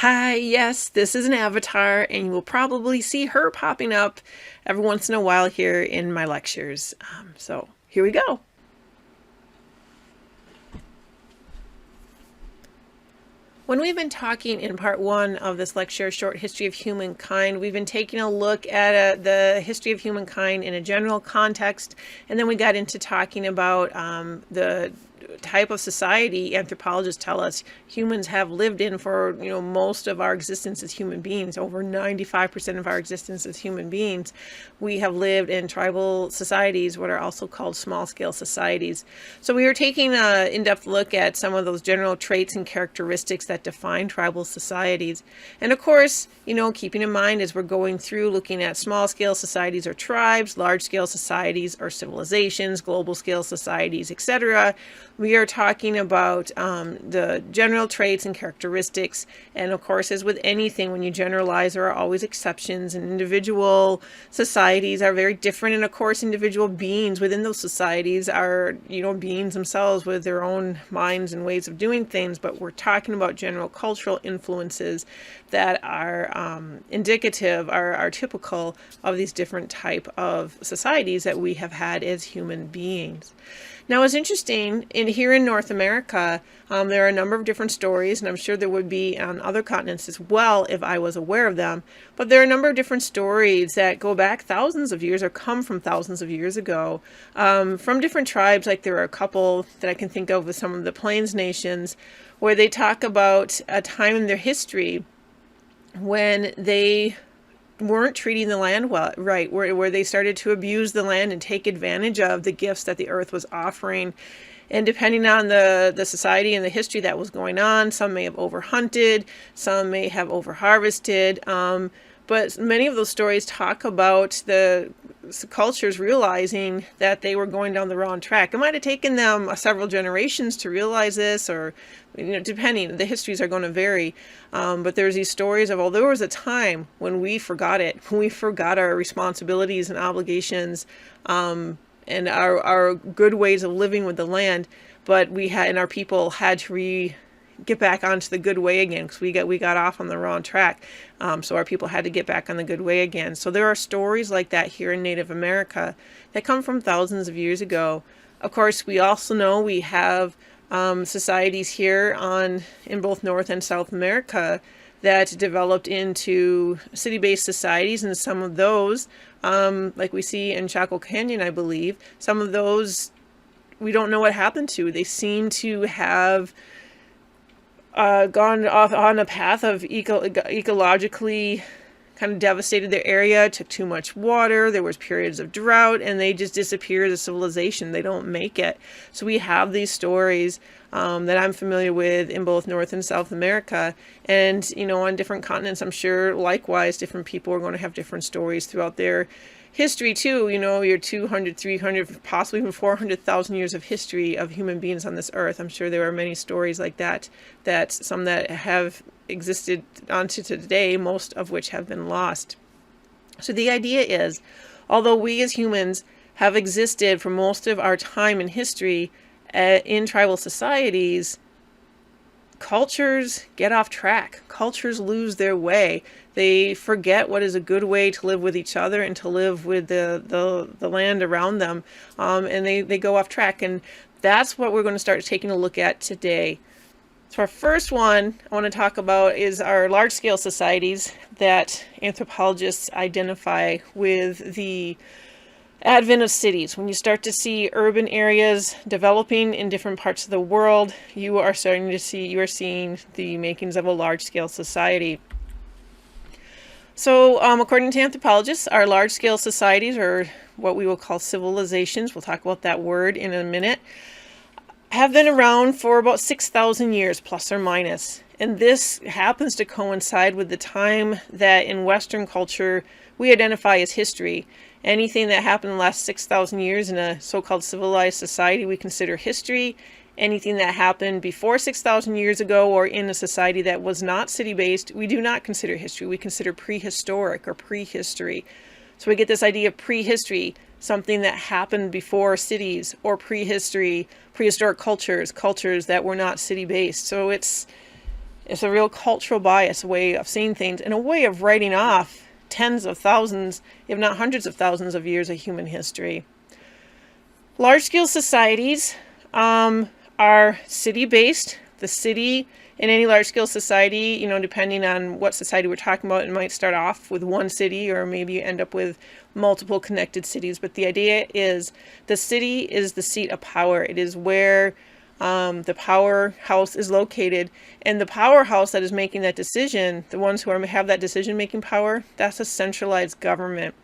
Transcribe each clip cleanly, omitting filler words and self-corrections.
Hi, yes, this is an avatar, and you will probably see her popping up every once in a while here in my lectures. So here we go. When we've been talking in part one of this lecture, Short History of Humankind, we've been taking a look at the history of humankind in a general context, and then we got into talking about the type of society anthropologists tell us humans have lived in for most of our existence as human beings. Over 95% of our existence as human beings, we have lived in tribal societies, what are also called small-scale societies. So we were taking an in-depth look at some of those general traits and characteristics that define tribal societies. And of course, keeping in mind as we're going through looking at small-scale societies or tribes, large-scale societies or civilizations, global-scale societies, etc., we are talking about the general traits and characteristics. And of course, as with anything, when you generalize, there are always exceptions, and individual societies are very different. And of course, individual beings within those societies are, beings themselves with their own minds and ways of doing things. But we're talking about general cultural influences that are indicative, are typical of these different type of societies that we have had as human beings. Now, it's interesting, here in North America, there are a number of different stories, and I'm sure there would be on other continents as well if I was aware of them. But there are a number of different stories that go back thousands of years or come from thousands of years ago from different tribes. Like there are a couple that I can think of with some of the Plains nations where they talk about a time in their history when they weren't treating the land right, where they started to abuse the land and take advantage of the gifts that the earth was offering. And depending on the society and the history that was going on, some may have overhunted, some may have overharvested. But many of those stories talk about the cultures realizing that they were going down the wrong track. It might have taken them several generations to realize this, or depending, the histories are going to vary. But there's these stories of, there was a time when we forgot it, when we forgot our responsibilities and obligations, and our good ways of living with the land. But and our people had to get back onto the good way again, because we got off on the wrong track. So our people had to get back on the good way again. So there are stories like that here in Native America that come from thousands of years ago. Of course, we also know we have societies here in both North and South America that developed into city-based societies, and some of those, like we see in Chaco Canyon, I believe, some of those we don't know what happened to. They seem to have gone off on a path of ecologically kind of devastated their area, took too much water, there was periods of drought, and they just disappear as a civilization. They don't make it. So we have these stories that I'm familiar with in both North and South America. And, on different continents, I'm sure likewise different people are going to have different stories throughout their history too. Your 200, 300, possibly even 400,000 years of history of human beings on this earth. I'm sure there are many stories like that some that have existed onto today, most of which have been lost. So the idea is, although we as humans have existed for most of our time in history in tribal societies, cultures get off track. Cultures lose their way. They forget what is a good way to live with each other and to live with the land around them. And they go off track. And that's what we're going to start taking a look at today. So our first one I want to talk about is our large-scale societies that anthropologists identify with the advent of cities. When you start to see urban areas developing in different parts of the world, you are seeing the makings of a large-scale society. So according to anthropologists, our large-scale societies, or what we will call civilizations, we'll talk about that word in a minute, have been around for about 6,000 years, plus or minus. And this happens to coincide with the time that in Western culture we identify as history. Anything that happened in the last 6,000 years in a so-called civilized society we consider history. Anything that happened before 6,000 years ago or in a society that was not city-based, we do not consider history. We consider prehistoric or prehistory. So we get this idea of prehistory, something that happened before cities, or prehistoric cultures that were not city-based. So it's It's a real cultural bias, a way of seeing things, and a way of writing off tens of thousands, if not hundreds of thousands of years of human history. Large-scale societies are city-based. The city in any large-scale society, depending on what society we're talking about, it might start off with one city, or maybe you end up with multiple connected cities. But the idea is the city is the seat of power. It is where the powerhouse is located, and the powerhouse that is making that decision, the ones who have that decision-making power, that's a centralized government.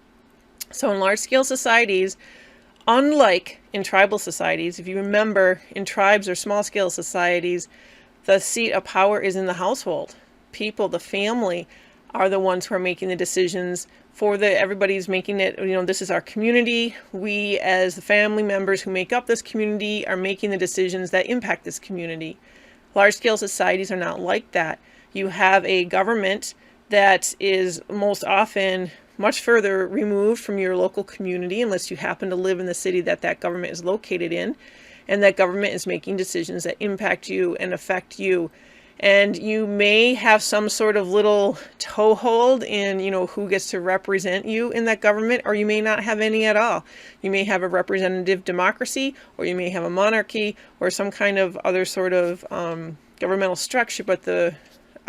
So in large-scale societies, unlike in tribal societies, if you remember, in tribes or small-scale societies, the seat of power is in the household. People, the family, are the ones who are making the decisions everybody's making it, this is our community. We, as the family members who make up this community, are making the decisions that impact this community. Large-scale societies are not like that. You have a government that is most often much further removed from your local community, unless you happen to live in the city that government is located in, and that government is making decisions that impact you and affect you. And you may have some sort of little toehold in, who gets to represent you in that government, or you may not have any at all. You may have a representative democracy, or you may have a monarchy, or some kind of other sort of governmental structure. But the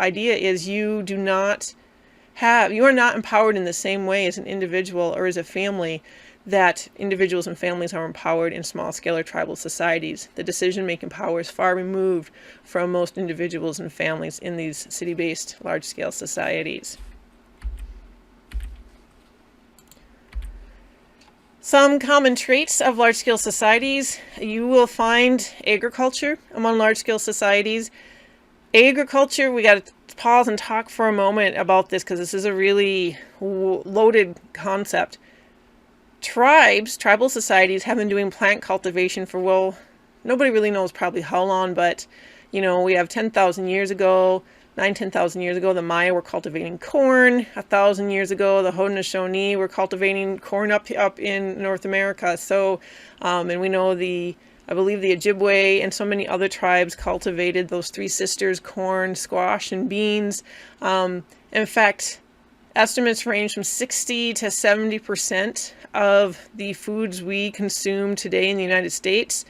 idea is you are not empowered in the same way as an individual or as a family that individuals and families are empowered in small-scale or tribal societies. The decision-making power is far removed from most individuals and families in these city-based large-scale societies. Some common traits of large-scale societies. You will find agriculture among large-scale societies. Agriculture, we got to pause and talk for a moment about this because this is a really loaded concept. Tribal societies have been doing plant cultivation for, nobody really knows probably how long, but, we have 10,000 years ago, 10,000 years ago, the Maya were cultivating corn. 1,000 years ago, the Haudenosaunee were cultivating corn up in North America. So, and we know I believe the Ojibwe and so many other tribes cultivated those three sisters, corn, squash, and beans. In fact, estimates range from 60 to 70% of the foods we consume today in the United States,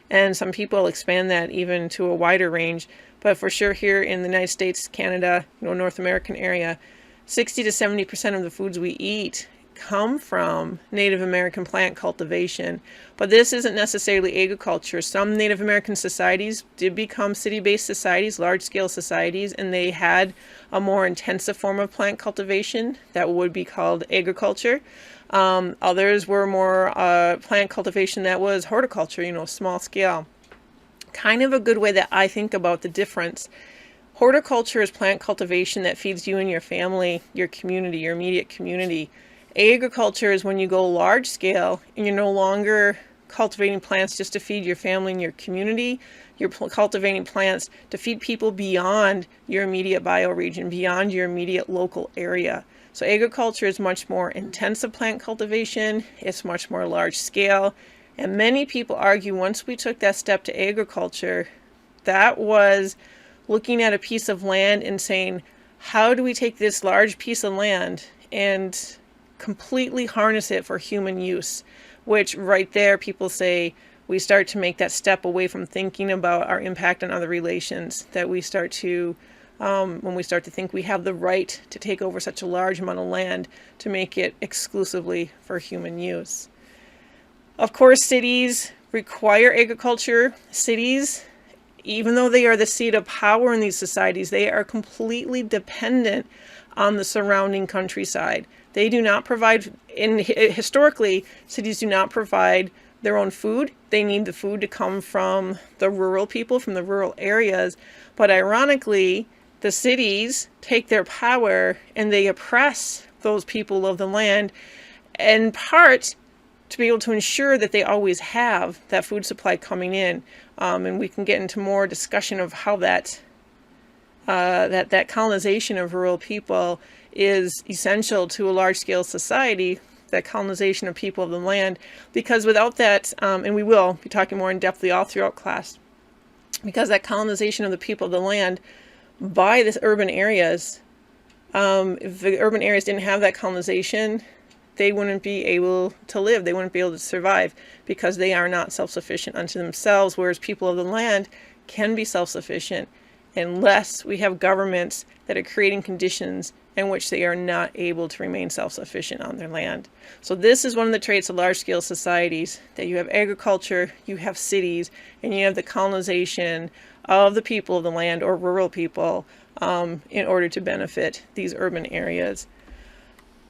and some people expand that even to a wider range. But for sure here in the United States, Canada, North American area, 60 to 70% of the foods we eat come from Native American plant cultivation. But this isn't necessarily agriculture. Some Native American societies did become city-based societies, large-scale societies, and they had a more intensive form of plant cultivation that would be called agriculture. Others were more plant cultivation that was horticulture, small scale. Kind of a good way that I think about the difference. Horticulture is plant cultivation that feeds you and your family, your community, your immediate community. Agriculture is when you go large scale and you're no longer cultivating plants just to feed your family and your community. You're cultivating plants to feed people beyond your immediate bioregion, beyond your immediate local area. So agriculture is much more intensive plant cultivation. It's much more large scale. And many people argue once we took that step to agriculture, that was looking at a piece of land and saying, how do we take this large piece of land and completely harness it for human use? Which right there, people say we start to make that step away from thinking about our impact on other relations, that we start to, when we start to think we have the right to take over such a large amount of land to make it exclusively for human use. Of course, cities require agriculture. Cities, even though they are the seat of power in these societies, they are completely dependent on the surrounding countryside. They do not provide, historically, cities do not provide their own food. They need the food to come from the rural people, from the rural areas. But ironically, the cities take their power and they oppress those people of the land, in part to be able to ensure that they always have that food supply coming in. And we can get into more discussion of how that colonization of rural people is essential to a large-scale society, that colonization of people of the land, because without that, and we will be talking more in depthly all throughout class, because that colonization of the people of the land, by the urban areas. If the urban areas didn't have that colonization, they wouldn't be able to live. They wouldn't be able to survive because they are not self-sufficient unto themselves, whereas people of the land can be self-sufficient unless we have governments that are creating conditions in which they are not able to remain self-sufficient on their land. So this is one of the traits of large-scale societies, that you have agriculture, you have cities, and you have the colonization of the people of the land or rural people in order to benefit these urban areas.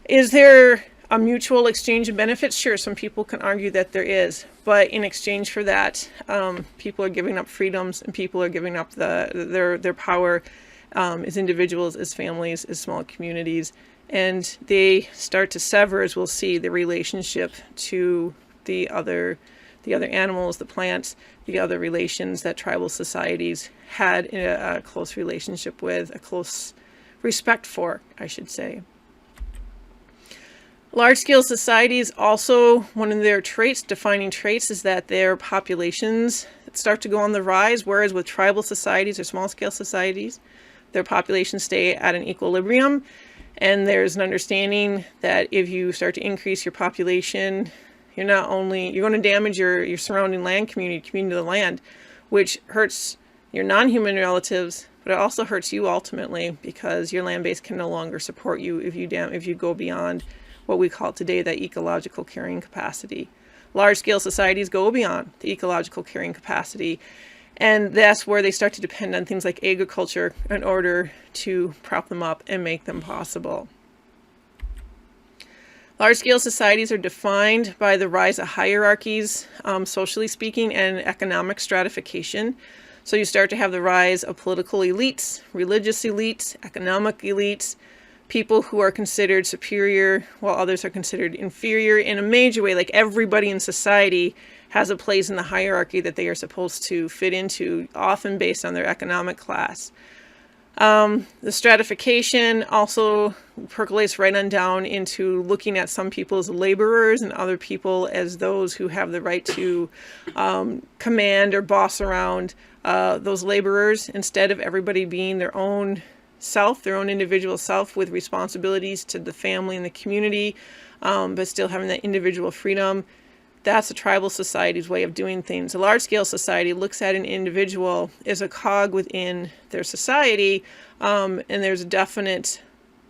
Is there a mutual exchange of benefits? Sure, some people can argue that there is, but in exchange for that, people are giving up freedoms, and people are giving up their power as individuals, as families, as small communities, and they start to sever, as we'll see, the relationship to the other animals, the plants, the other relations that tribal societies had a close relationship with, a close respect for, I should say. Large-scale societies also, one of their traits, defining traits, is that their populations start to go on the rise, whereas with tribal societies or small-scale societies, their populations stay at an equilibrium, and there's an understanding that if you start to increase your population, you're going to damage your surrounding land community of the land, which hurts your non-human relatives, but it also hurts you ultimately, because your land base can no longer support you if you go beyond what we call today the ecological carrying capacity. Large-scale societies go beyond the ecological carrying capacity, and that's where they start to depend on things like agriculture in order to prop them up and make them possible. Large-scale societies are defined by the rise of hierarchies, socially speaking, and economic stratification. So you start to have the rise of political elites, religious elites, economic elites, people who are considered superior while others are considered inferior in a major way. Like, everybody in society has a place in the hierarchy that they are supposed to fit into, often based on their economic class. The stratification also percolates right on down into looking at some people as laborers and other people as those who have the right to command or boss around those laborers, instead of everybody being their own self, their own individual self, with responsibilities to the family and the community, but still having that individual freedom. That's a tribal society's way of doing things. A large-scale society looks at an individual as a cog within their society, and there's a definite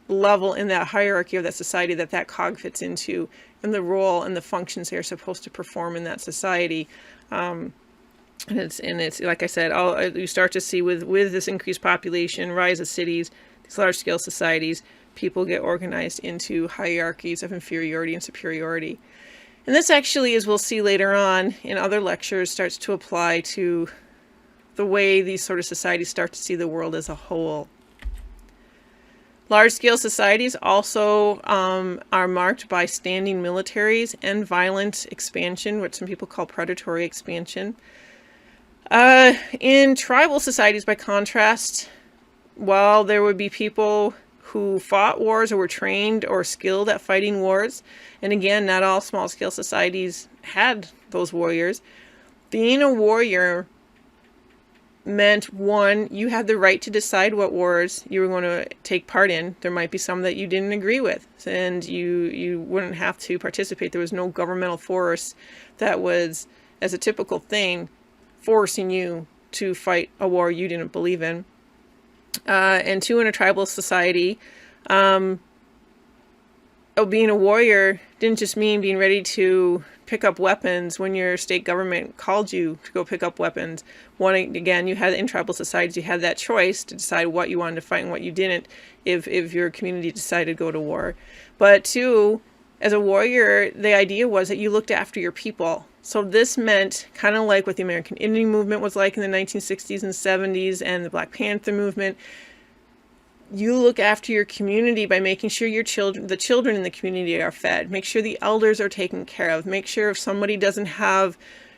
level in that hierarchy of that society that cog fits into, and the role and the functions they're supposed to perform in that society. And it's like I said, you start to see with this increased population, rise of cities, these large-scale societies, people get organized into hierarchies of inferiority and superiority. And this actually, as we'll see later on in other lectures, starts to apply to the way these sort of societies start to see the world as a whole. Large-scale societies also are marked by standing militaries and violent expansion, what some people call predatory expansion. In tribal societies, by contrast, while there would be people who fought wars or were trained or skilled at fighting wars, and again, not all small-scale societies had those warriors, being a warrior meant, one, you had the right to decide what wars you were going to take part in. There might be some that you didn't agree with, and you wouldn't have to participate. There was no governmental force that was, as a typical thing, forcing you to fight a war you didn't believe in. And two, in a tribal society, being a warrior didn't just mean being ready to pick up weapons when your state government called you to go pick up weapons. One, again, you had, in tribal societies, you had that choice to decide what you wanted to fight and what you didn't if your community decided to go to war. But two, as a warrior, the idea was that you looked after your people. So this meant, kind of like what the American Indian movement was like in the 1960s and 70s, and the Black Panther movement, you look after your community by making sure the children in the community are fed. Make sure the elders are taken care of. Make sure if somebody doesn't have,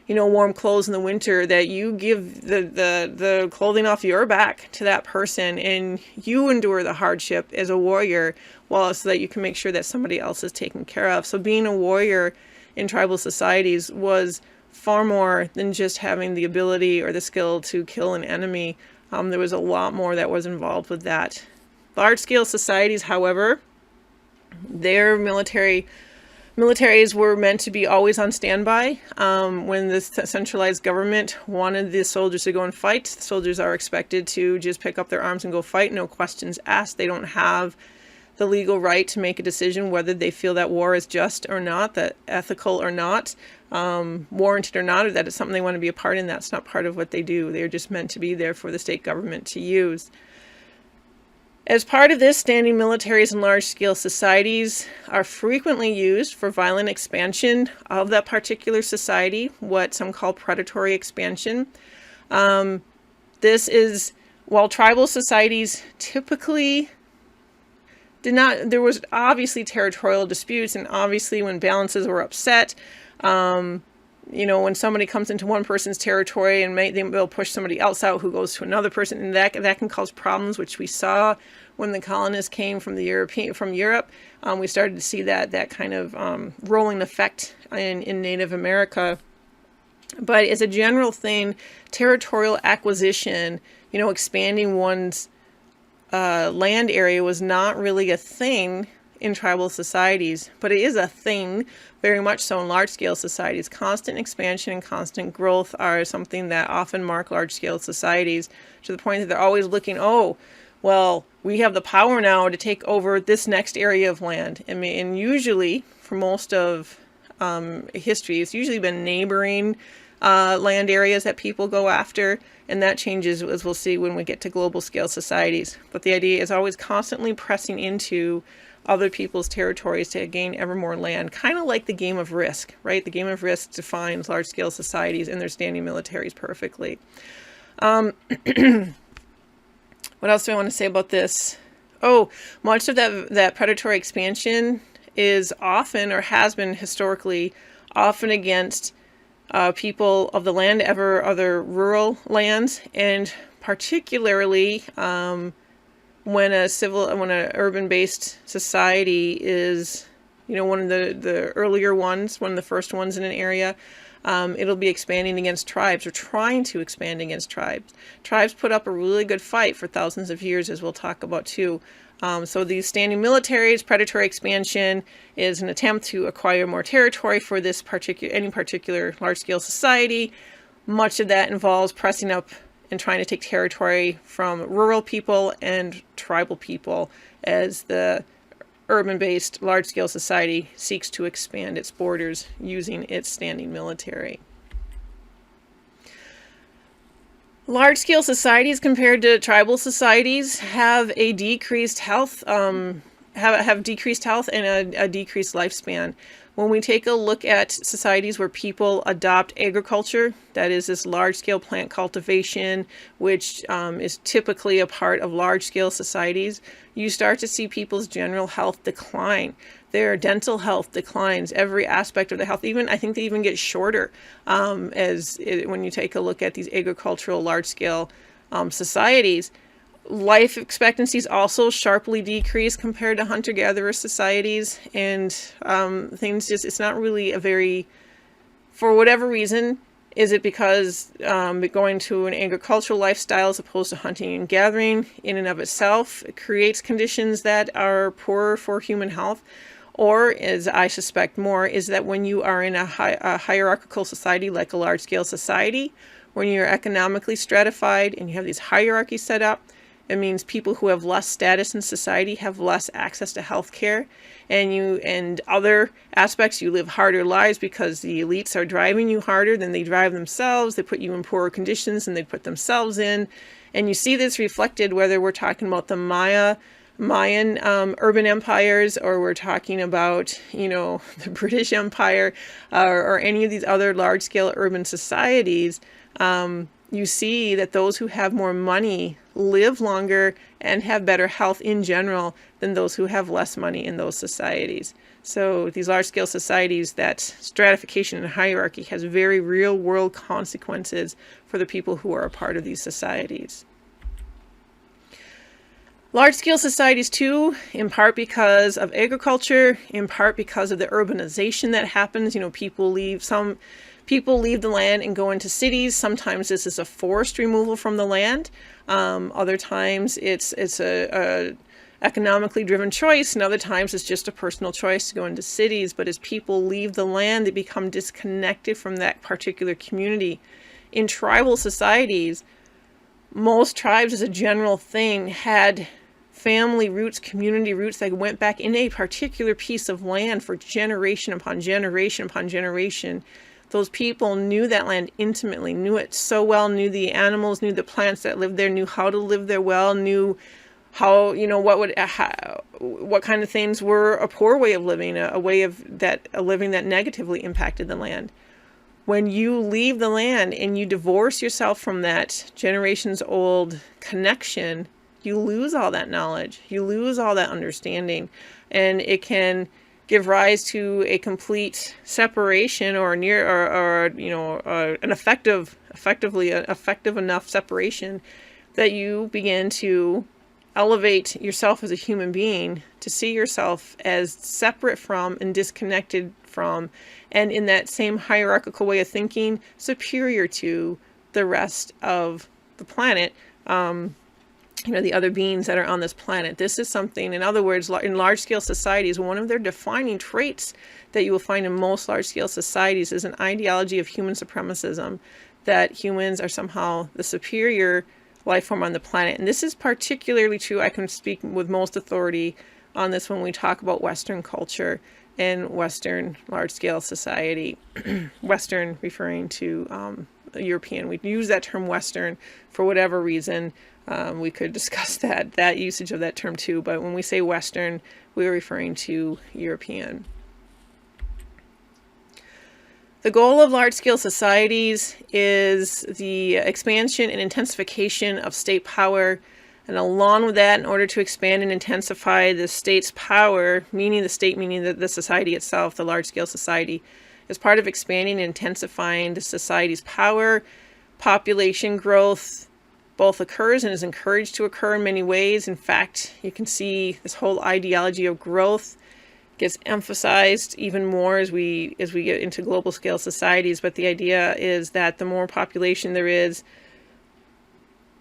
warm clothes in the winter, that you give the clothing off your back to that person, and you endure the hardship as a warrior, so that you can make sure that somebody else is taken care of. So being a warrior in tribal societies was far more than just having the ability or the skill to kill an enemy. There was a lot more that was involved with that. Large-scale societies, however, their militaries were meant to be always on standby. When the centralized government wanted the soldiers to go and fight, the soldiers are expected to just pick up their arms and go fight, no questions asked. They don't have the legal right to make a decision whether they feel that war is just or not, that ethical or not, warranted or not, or that it's something they want to be a part in. That's not part of what they do. They're just meant to be there for the state government to use. As part of this, standing militaries and large-scale societies are frequently used for violent expansion of that particular society, what some call predatory expansion. This is, while tribal societies typically did not, there was obviously territorial disputes, and obviously when balances were upset, you know, when somebody comes into one person's territory and they'll push somebody else out who goes to another person, and that can cause problems, which we saw when the colonists came from Europe. We started to see that kind of rolling effect in Native America. But as a general thing, territorial acquisition, you know, expanding one's land area was not really a thing in tribal societies, but it is a thing very much so in large-scale societies. Constant expansion and constant growth are something that often mark large-scale societies, to the point that they're always looking, oh, well, we have the power now to take over this next area of land. And usually, for most of history, it's usually been neighboring land areas that people go after, and that changes, as we'll see when we get to global scale societies. But the idea is always constantly pressing into other people's territories to gain ever more land, kind of like the game of Risk, right? The game of Risk defines large-scale societies and their standing militaries perfectly. What else do I want to say about this? Oh, much of that predatory expansion is often, or has been historically, often against people of the land, other rural lands, and particularly when an urban-based society is, you know, one of the earlier ones, one of the first ones in an area, it'll be expanding against tribes, or trying to expand against tribes. Tribes put up a really good fight for thousands of years, as we'll talk about too. So these standing militaries, predatory expansion is an attempt to acquire more territory for this any particular large-scale society. Much of that involves pressing up and trying to take territory from rural people and tribal people as the urban-based large-scale society seeks to expand its borders using its standing military. Large-scale societies compared to tribal societies have a decreased health, have decreased health and a decreased lifespan. When we take a look at societies where people adopt agriculture, that is this large-scale plant cultivation, which is typically a part of large-scale societies, you start to see people's general health decline. Their dental health declines, every aspect of their health. I think they even get shorter when you take a look at these agricultural large-scale societies. Life expectancies also sharply decrease compared to hunter-gatherer societies, and it's not really for whatever reason. Is it because going to an agricultural lifestyle as opposed to hunting and gathering in and of itself, it creates conditions that are poorer for human health? Or, as I suspect more, is that when you are in a hierarchical society like a large-scale society, when you're economically stratified and you have these hierarchies set up, it means people who have less status in society have less access to health care, and other aspects, you live harder lives because the elites are driving you harder than they drive themselves. They put you in poorer conditions than they put themselves in. And you see this reflected whether we're talking about the Mayan urban empires, or we're talking about, you know, the British Empire, or any of these other large-scale urban societies. You see that those who have more money live longer and have better health in general than those who have less money in those societies. So these large-scale societies, that stratification and hierarchy has very real-world consequences for the people who are a part of these societies. Large-scale societies too, in part because of agriculture, in part because of the urbanization that happens. You know, people People leave the land and go into cities. Sometimes this is a forced removal from the land. Other times it's a economically driven choice, and other times it's just a personal choice to go into cities. But as people leave the land, they become disconnected from that particular community. In tribal societies, most tribes as a general thing had family roots, community roots that went back in a particular piece of land for generation upon generation upon generation. Those people knew that land intimately, knew it so well, knew the animals, knew the plants that lived there, knew how to live there well, knew how, what kind of things were a poor way of living, a living that negatively impacted the land. When you leave the land and you divorce yourself from that generations old connection, you lose all that knowledge, you lose all that understanding, and it can give rise to a complete separation or an effective enough separation that you begin to elevate yourself as a human being to see yourself as separate from and disconnected from, and in that same hierarchical way of thinking, superior to the rest of the planet, the other beings that are on this planet. This is something, in other words, in large-scale societies, one of their defining traits that you will find in most large-scale societies is an ideology of human supremacism, that humans are somehow the superior life form on the planet. And this is particularly true, I can speak with most authority on this when we talk about Western culture and Western large-scale society. Western referring to European. We use that term Western for whatever reason. We could discuss that usage of that term too, but when we say Western, we're referring to European. The goal of large-scale societies is the expansion and intensification of state power, and along with that, in order to expand and intensify the state's power, meaning the state, meaning the society itself, the large-scale society, as part of expanding and intensifying the society's power, population growth both occurs and is encouraged to occur in many ways. In fact, you can see this whole ideology of growth gets emphasized even more as we get into global scale societies. But the idea is that the more population there is,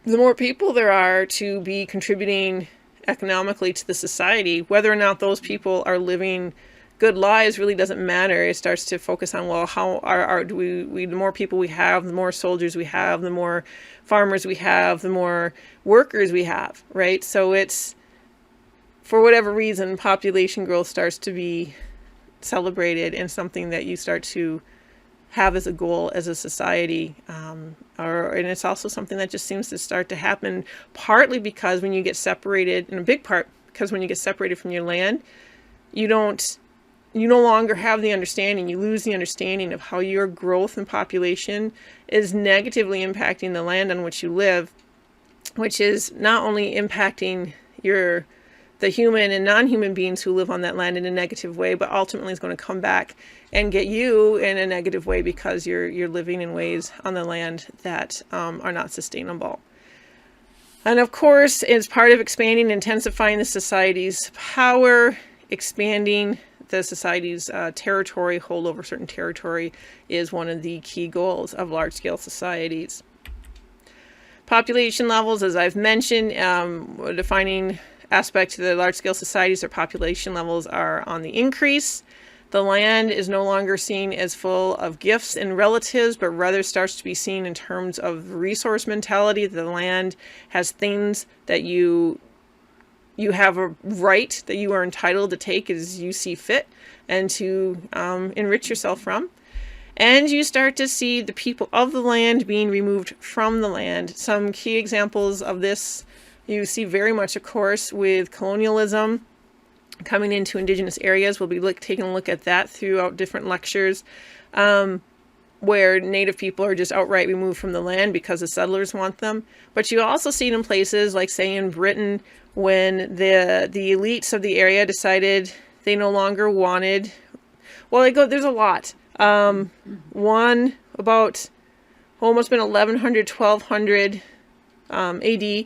the more people there are to be contributing economically to the society. Whether or not those people are living good lives really doesn't matter. It starts to focus on, well, how the more people we have, the more soldiers we have, the more farmers we have, the more workers we have, right? So it's, for whatever reason, population growth starts to be celebrated and something that you start to have as a goal as a society. And it's also something that just seems to start to happen, partly because when you get separated, in a big part, because when you get separated from your land, you no longer have the understanding, you lose the understanding of how your growth in population is negatively impacting the land on which you live, which is not only impacting the human and non-human beings who live on that land in a negative way, but ultimately is going to come back and get you in a negative way because you're living in ways on the land that are not sustainable. And of course, as part of expanding and intensifying the society's power, expanding the society's territory, hold over certain territory, is one of the key goals of large-scale societies. Population levels, as I've mentioned, a defining aspect to the large-scale societies, their population levels are on the increase. The land is no longer seen as full of gifts and relatives, but rather starts to be seen in terms of resource mentality. The land has things that you have a right that you are entitled to take as you see fit and to enrich yourself from. And you start to see the people of the land being removed from the land. Some key examples of this you see very much, of course, with colonialism coming into indigenous areas. We'll be taking a look at that throughout different lectures, where Native people are just outright removed from the land because the settlers want them. But you also see it in places like, say, in Britain, when the elites of the area decided they no longer wanted, there's a lot. One about almost been 1100, 1200 AD,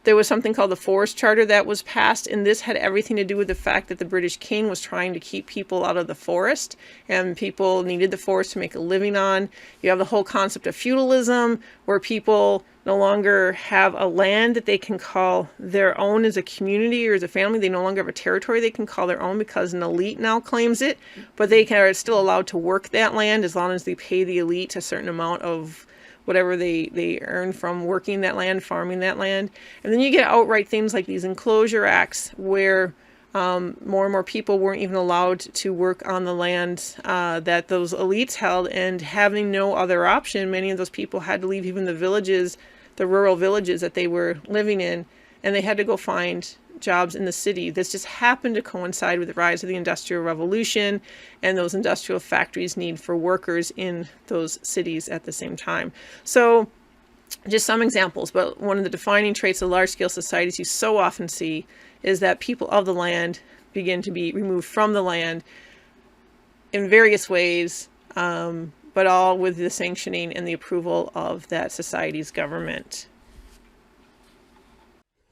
There was something called the Forest Charter that was passed, and this had everything to do with the fact that the British king was trying to keep people out of the forest, and people needed the forest to make a living on. You have the whole concept of feudalism, where people no longer have a land that they can call their own as a community or as a family. They no longer have a territory they can call their own because an elite now claims it, but they are still allowed to work that land as long as they pay the elite a certain amount of whatever they earn from working that land, farming that land. And then you get outright things like these enclosure acts where more and more people weren't even allowed to work on the land that those elites held, and having no other option, many of those people had to leave even the villages, the rural villages that they were living in, and they had to go find jobs in the city. This just happened to coincide with the rise of the Industrial Revolution and those industrial factories' need for workers in those cities at the same time. So just some examples, but one of the defining traits of large-scale societies you so often see is that people of the land begin to be removed from the land in various ways, but all with the sanctioning and the approval of that society's government.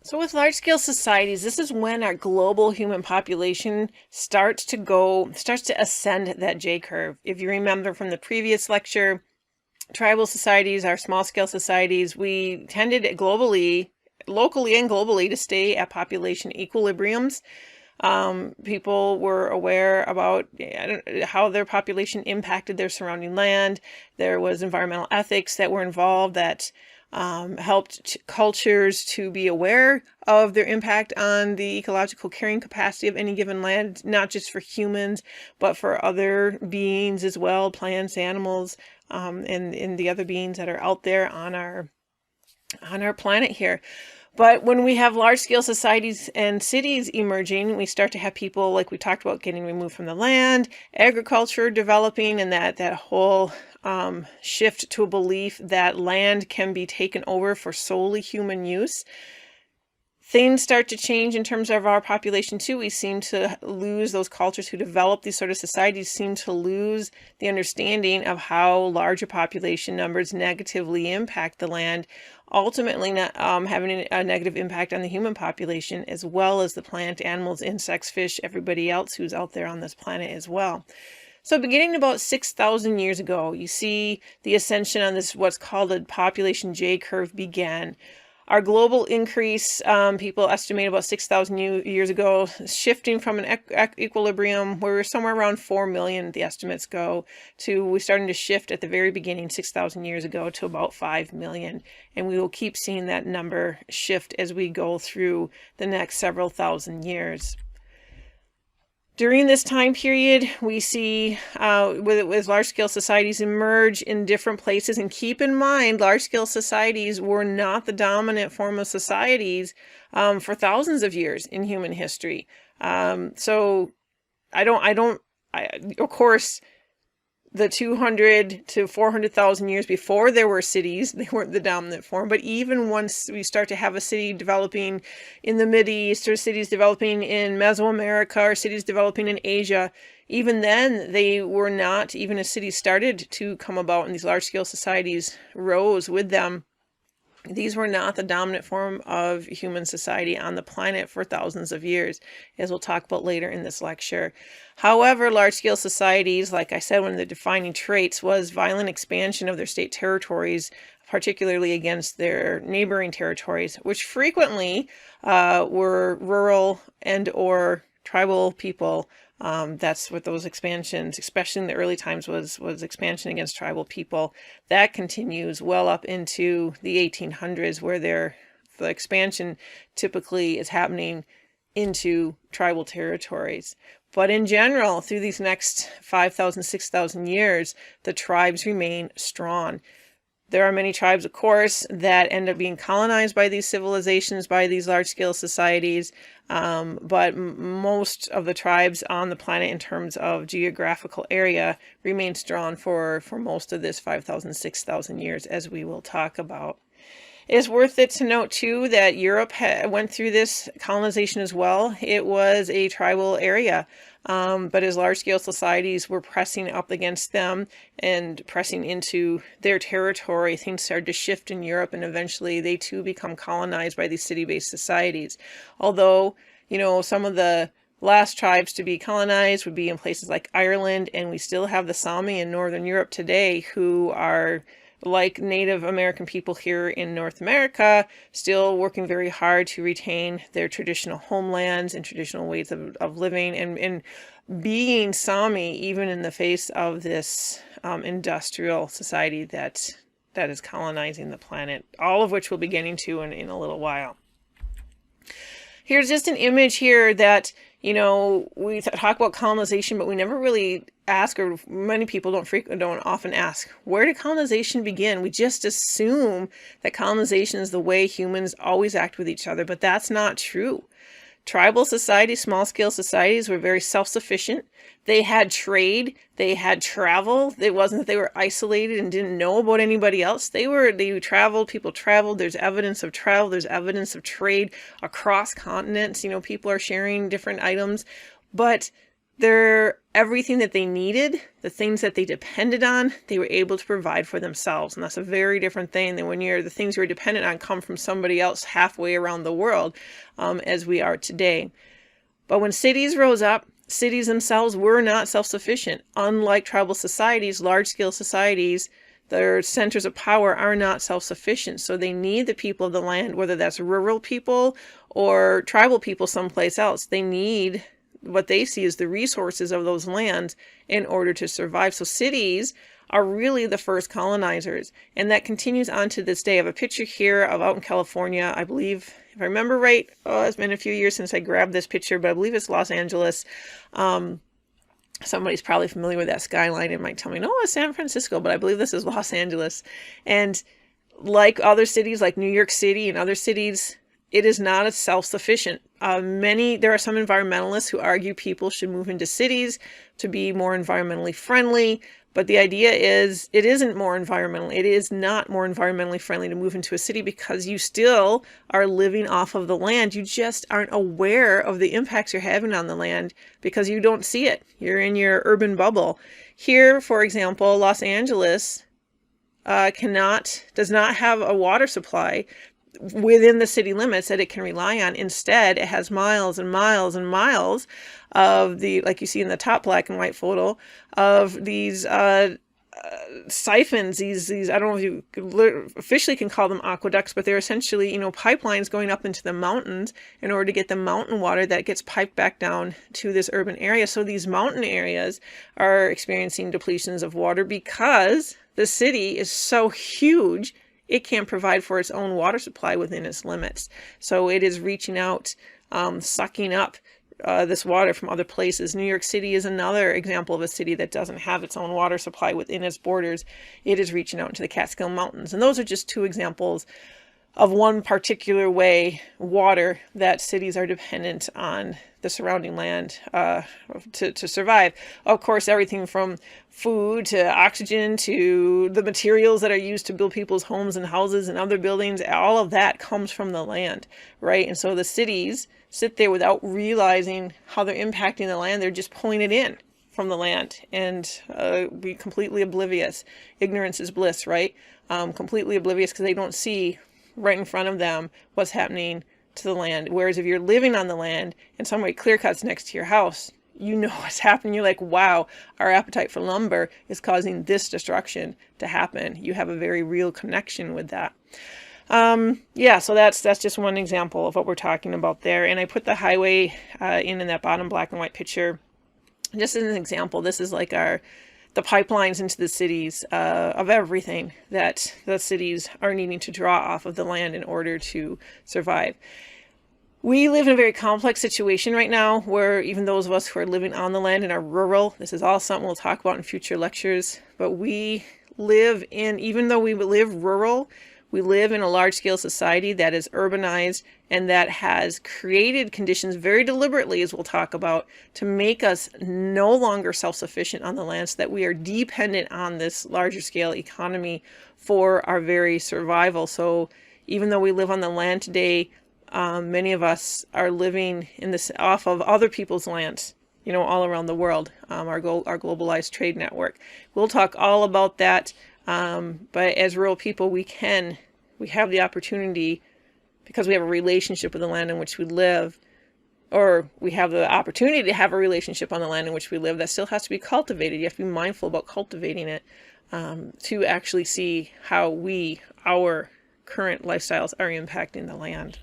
So with large-scale societies, this is when our global human population starts to ascend that J-curve. If you remember from the previous lecture, tribal societies, our small-scale societies, we tended locally and globally, to stay at population equilibriums. People were aware about how their population impacted their surrounding land. There was environmental ethics that were involved that helped cultures to be aware of their impact on the ecological carrying capacity of any given land, not just for humans, but for other beings as well, plants, animals, and the other beings that are out there on our planet here. But when we have large-scale societies and cities emerging, we start to have people, like we talked about, getting removed from the land, agriculture developing, and that whole shift to a belief that land can be taken over for solely human use. Things start to change in terms of our population too. We seem to lose, those cultures who develop these sort of societies seem to lose the understanding of how larger population numbers negatively impact the land, ultimately not having a negative impact on the human population, as well as the plant, animals, insects, fish, everybody else who's out there on this planet as well. So beginning about 6,000 years ago, you see the ascension on this, what's called a population J-curve, began. Our global increase, people estimate about 6,000 years ago, shifting from an equilibrium where we're somewhere around 4 million, the estimates go, to we're starting to shift at the very beginning, 6,000 years ago, to about 5 million. And we will keep seeing that number shift as we go through the next several thousand years. During this time period, we see with large-scale societies emerge in different places. And keep in mind, large-scale societies were not the dominant form of societies for thousands of years in human history. So of course, the 200 to 400,000 years before there were cities, they weren't the dominant form. But even once we start to have a city developing in the Mideast, or cities developing in Mesoamerica, or cities developing in Asia, even then they were not, even as cities started to come about and these large-scale societies rose with them, these were not the dominant form of human society on the planet for thousands of years, as we'll talk about later in this lecture. However, large-scale societies, like I said, one of the defining traits was violent expansion of their state territories, particularly against their neighboring territories, which frequently were rural and or tribal people. That's what those expansions, especially in the early times, was expansion against tribal people. That continues well up into the 1800s, where the expansion typically is happening into tribal territories. But in general, through these next 5,000, 6,000 years, the tribes remain strong. There are many tribes, of course, that end up being colonized by these civilizations, by these large-scale societies, but most of the tribes on the planet in terms of geographical area remain strong for most of this 5,000, 6,000 years, as we will talk about. It's worth it to note too that Europe went through this colonization as well. It was a tribal area, but as large-scale societies were pressing up against them and pressing into their territory, things started to shift in Europe, and eventually they too become colonized by these city-based societies. Although, some of the last tribes to be colonized would be in places like Ireland, and we still have the Sami in Northern Europe today who are like Native American people here in North America, still working very hard to retain their traditional homelands and traditional ways of living and being Sami even in the face of this industrial society that is colonizing the planet, all of which we'll be getting to in a little while. Here's just an image here that, we talk about colonization, but we never really ask, or many people don't often ask, where did colonization begin? We just assume that colonization is the way humans always act with each other, but that's not true. Tribal societies, small-scale societies were very self-sufficient. They had trade, they had travel. It wasn't that they were isolated and didn't know about anybody else. They traveled, people traveled. There's evidence of travel, there's evidence of trade across continents. People are sharing different items, but everything that they needed, the things that they depended on, they were able to provide for themselves. And that's a very different thing than when the things you're dependent on come from somebody else halfway around the world, as we are today. But when cities rose up, cities themselves were not self-sufficient. Unlike tribal societies, large-scale societies, their centers of power are not self-sufficient. So they need the people of the land, whether that's rural people or tribal people someplace else. They need what they see as the resources of those lands in order to survive. So cities are really the first colonizers, and that continues on to this day. I have a picture here of out in California, I believe, if I remember right, it's been a few years since I grabbed this picture, but I believe it's Los Angeles. Somebody's probably familiar with that skyline and might tell me, no, it's San Francisco, but I believe this is Los Angeles. And like other cities, like New York City and other cities, it is not as self-sufficient. There are some environmentalists who argue people should move into cities to be more environmentally friendly, but the idea is it is not more environmentally friendly to move into a city because you still are living off of the land. You just aren't aware of the impacts you're having on the land because you don't see it. You're in your urban bubble. Here, for example, Los Angeles does not have a water supply within the city limits that it can rely on. Instead, it has miles and miles and miles of like you see in the top black and white photo, of these siphons, these I don't know if you officially can call them aqueducts, but they're essentially, pipelines going up into the mountains in order to get the mountain water that gets piped back down to this urban area. So these mountain areas are experiencing depletions of water because the city is so huge it can't provide for its own water supply within its limits. So it is reaching out, sucking up this water from other places. New York City is another example of a city that doesn't have its own water supply within its borders. It is reaching out into the Catskill Mountains. And those are just two examples of one particular way, water, that cities are dependent on the surrounding land to survive. Of course, everything from food to oxygen to the materials that are used to build people's homes and houses and other buildings, all of that comes from the land, right? And so the cities sit there without realizing how they're impacting the land. They're just pulling it in from the land and be completely oblivious. Ignorance is bliss, right? Completely oblivious because they don't see right in front of them what's happening to the land. Whereas if you're living on the land and somebody clear cuts next to your house, you know what's happening. You're like, wow, our appetite for lumber is causing this destruction to happen. You have a very real connection with that. So that's just one example of what we're talking about there. And I put the highway in that bottom black and white picture just as an example. This is like the pipelines into the cities of everything that the cities are needing to draw off of the land in order to survive. We live in a very complex situation right now where even those of us who are living on the land and are rural, this is all something we'll talk about in future lectures, but even though we live rural, we live in a large-scale society that is urbanized and that has created conditions very deliberately, as we'll talk about, to make us no longer self-sufficient on the land, so that we are dependent on this larger-scale economy for our very survival. So even though we live on the land today, many of us are living in this off of other people's lands, all around the world, our globalized trade network. We'll talk all about that, but as rural people, we have the opportunity, because we have a relationship with the land in which we live, or we have the opportunity to have a relationship on the land in which we live that still has to be cultivated. You have to be mindful about cultivating it, to actually see how our current lifestyles are impacting the land.